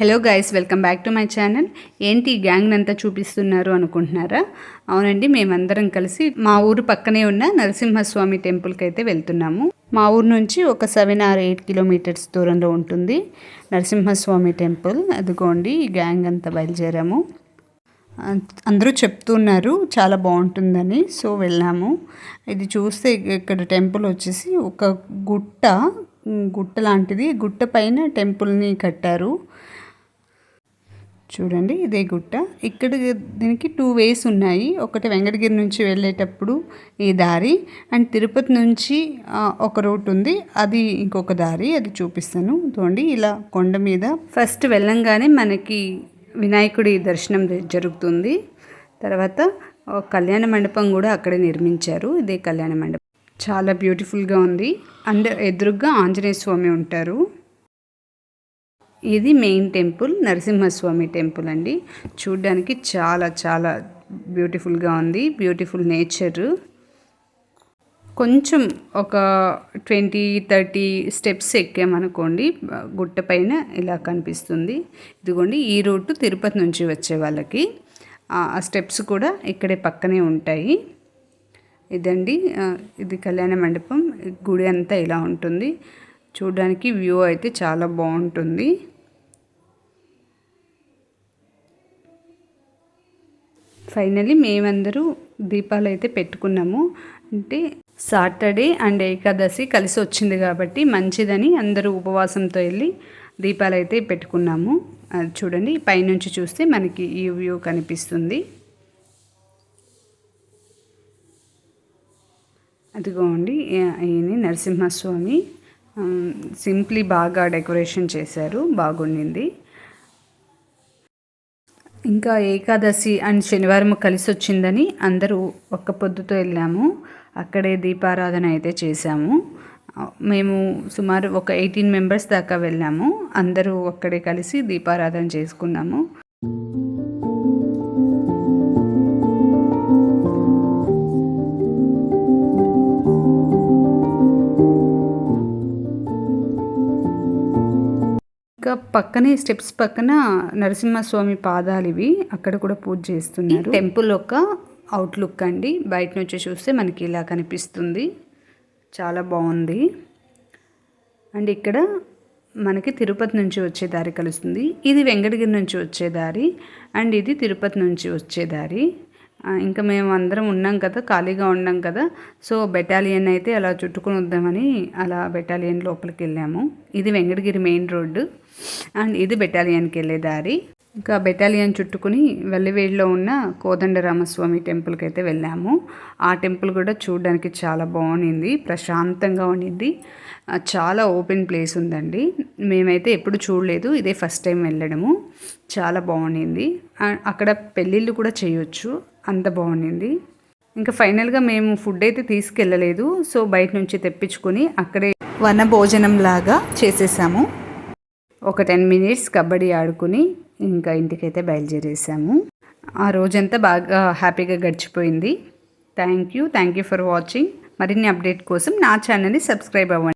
Hello guys, welcome back to my channel. ఏంటి ఈ gang అంతా చూపిస్తున్నారు అనుకుంటున్నారా? అవునండి, మేమందరం కలిసి మా ఊరు పక్కనే ఉన్న నరసింహస్వామి టెంపుల్కి అయితే వెళ్తున్నాము. మా ఊరు నుంచి ఒక 7 or 8 కిలోమీటర్స్ దూరంలో ఉంటుంది నరసింహస్వామి టెంపుల్. అదిగోండి ఈ గ్యాంగ్ అంతా బయలుదేరాము. అందరూ చెప్తున్నారు చాలా బాగుంటుందని, సో వెళ్ళాము. ఇది చూస్తే ఇక్కడ టెంపుల్ వచ్చేసి ఒక గుట్ట లాంటిది. గుట్ట పైన టెంపుల్ని కట్టారు. చూడండి, ఇదే గుట్ట. ఇక్కడ దీనికి 2 ways ఉన్నాయి. ఒకటి వెంకటగిరి నుంచి వెళ్ళేటప్పుడు ఈ దారి, అండ్ తిరుపతి నుంచి ఒక రూట్ ఉంది, అది ఇంకొక దారి. అది చూపిస్తాను. చూడండి, ఇలా కొండ మీద ఫస్ట్ వెళ్ళంగానే మనకి వినాయకుడి దర్శనం జరుగుతుంది. తర్వాత కళ్యాణ మండపం కూడా అక్కడే నిర్మించారు. ఇదే కళ్యాణ మండపం, చాలా బ్యూటిఫుల్గా ఉంది. అండ్ ఎదురుగా ఆంజనేయ స్వామి ఉంటారు. ఇది మెయిన్ టెంపుల్, నరసింహస్వామి టెంపుల్ అండి. చూడ్డానికి చాలా చాలా బ్యూటిఫుల్గా ఉంది. Beautiful nature. కొంచెం ఒక 20-30 స్టెప్స్ ఎక్కామనుకోండి, గుట్ట పైన ఇలా కనిపిస్తుంది. ఇదిగోండి, ఈ రూటు తిరుపతి నుంచి వచ్చే వాళ్ళకి. ఆ స్టెప్స్ కూడా ఇక్కడే పక్కనే ఉంటాయి. ఇదండి, ఇది కళ్యాణ మండపం. గుడి అంతా ఇలా ఉంటుంది. చూడడానికి వ్యూ అయితే చాలా బాగుంటుంది. ఫైనలీ మేమందరూ దీపాలు అయితే పెట్టుకున్నాము. అంటే సాటర్డే అండ్ ఏకాదశి కలిసి వచ్చింది కాబట్టి మంచిదని అందరూ ఉపవాసంతో వెళ్ళి దీపాలు అయితే పెట్టుకున్నాము. చూడండి, పైనుంచి చూస్తే మనకి ఈ వ్యూ కనిపిస్తుంది. అదిగోండి, ఈయన నరసింహస్వామి. సింప్లీ బాగా డెకరేషన్ చేశారు, బాగుండింది. ఇంకా ఏకాదశి అండ్ శనివారం కలిసి వచ్చిందని అందరూ ఒక్క పొద్దుతో వెళ్ళాము. అక్కడే దీపారాధన అయితే చేశాము. మేము సుమారు ఒక 18 members దాకా వెళ్ళాము. అందరూ అక్కడే కలిసి దీపారాధన చేసుకున్నాము. ఇంకా పక్కనే స్టెప్స్ పక్కన నరసింహస్వామి పాదాలు ఇవి. అక్కడ కూడా పూజ చేస్తున్నారు. టెంపుల్ ఒక అవుట్లుక్ అండి. బయట నుంచి చూస్తే మనకి ఇలా కనిపిస్తుంది. చాలా బాగుంది. అండ్ ఇక్కడ మనకి తిరుపతి నుంచి వచ్చే దారి కలుస్తుంది. ఇది వెంకటగిరి నుంచి వచ్చే దారి, అండ్ ఇది తిరుపతి నుంచి వచ్చే దారి. ఇంకా మేము అందరం ఉన్నాం కదా, ఖాళీగా ఉన్నాం కదా, సో బెటాలియన్ అయితే అలా చుట్టుకుని వద్దామని అలా బెటాలియన్ లోపలికి వెళ్ళాము. ఇది వెంకటగిరి మెయిన్ రోడ్డు, అండ్ ఇది బెటాలియన్కి వెళ్ళే దారి. ఇంకా బెటాలియన్ చుట్టుకుని వెల్లివేడిలో ఉన్న కోదండరామస్వామి టెంపుల్కి అయితే వెళ్ళాము. ఆ టెంపుల్ కూడా చూడడానికి చాలా బాగుంది, ప్రశాంతంగా ఉండింది. చాలా ఓపెన్ ప్లేస్ ఉందండి. మేమైతే ఎప్పుడు చూడలేదు, ఇదే ఫస్ట్ టైం వెళ్ళడము. చాలా బాగుండింది. అక్కడ పెళ్ళిళ్ళు కూడా చేయొచ్చు, అంత బాగుండింది. ఇంకా ఫైనల్గా మేము ఫుడ్ అయితే తీసుకెళ్ళలేదు, సో బయట నుంచి తెప్పించుకొని అక్కడే వన భోజనం లాగా చేసేసాము. ఒక 10 minutes కబడ్డీ ఆడుకుని ఇంకా ఇంటికైతే బయలుదేరేసాము. ఆ రోజంతా బాగా హ్యాపీగా గడిచిపోయింది. Thank you for watching. మరిన్ని అప్డేట్ కోసం నా ఛానల్ని సబ్స్క్రైబ్ అవ్వండి.